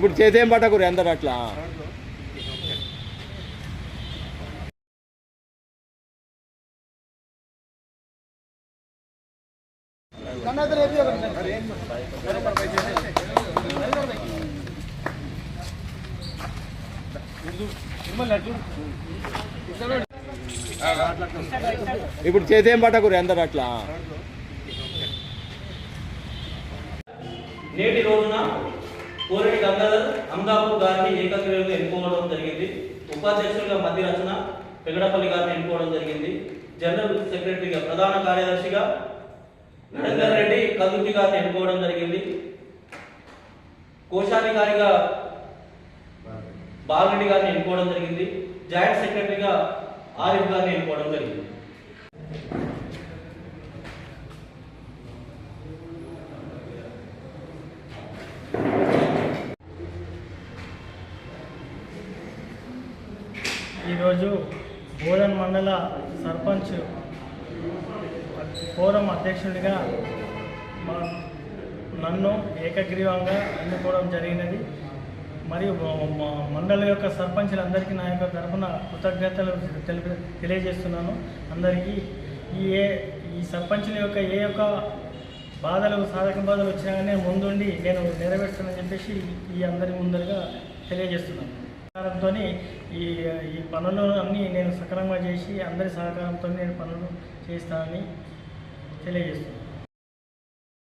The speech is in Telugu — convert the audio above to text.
ఇప్పుడు చేసేం పట్టకూరు అందరు అట్లా. ఇప్పుడు చేసేం పట్టకూరు అందరు అట్లా. నేటి రోజున కోరెటి గంగాధర్ అంగాపూర్ గారిని ఏకగ్రీవంగా ఎన్నుకోవడం జరిగింది. ఉపాధ్యక్షులుగా మధ్య రచన పెగడపల్లి గారిని ఎన్నుకోవడం జరిగింది. జనరల్ సెక్రటరీగా ప్రధాన కార్యదర్శిగా నరేందర్ రెడ్డి కదుర్తి గారిని ఎన్నుకోవడం జరిగింది. కోశాధికారిగా బాలరెడ్డి గారిని ఎన్నుకోవడం జరిగింది. జాయింట్ సెక్రటరీగా ఆరిఫ్ గారిని ఎన్నుకోవడం జరిగింది. ఈరోజు బోధన్ మండల సర్పంచ్ ఫోరం అధ్యక్షుడిగా నన్ను ఏకగ్రీవంగా ఎన్నుకోవడం జరిగినది. మరియు మండలి యొక్క సర్పంచులందరికీ నా యొక్క తరఫున కృతజ్ఞతలు తెలియజేస్తున్నాను. అందరికీ ఈ సర్పంచుల యొక్క ఏ యొక్క బాధలు సాధక బాధలు వచ్చినా కానీ ముందుండి నేను నెరవేర్చానని చెప్పేసి ఈ అందరి ముందరగా తెలియజేస్తున్నాను. సహకారంతో ఈ పనులు అన్నీ నేను సక్రమంగా చేసి అందరి సహకారంతో నేను పనులు చేస్తానని తెలియజేస్తున్నాను.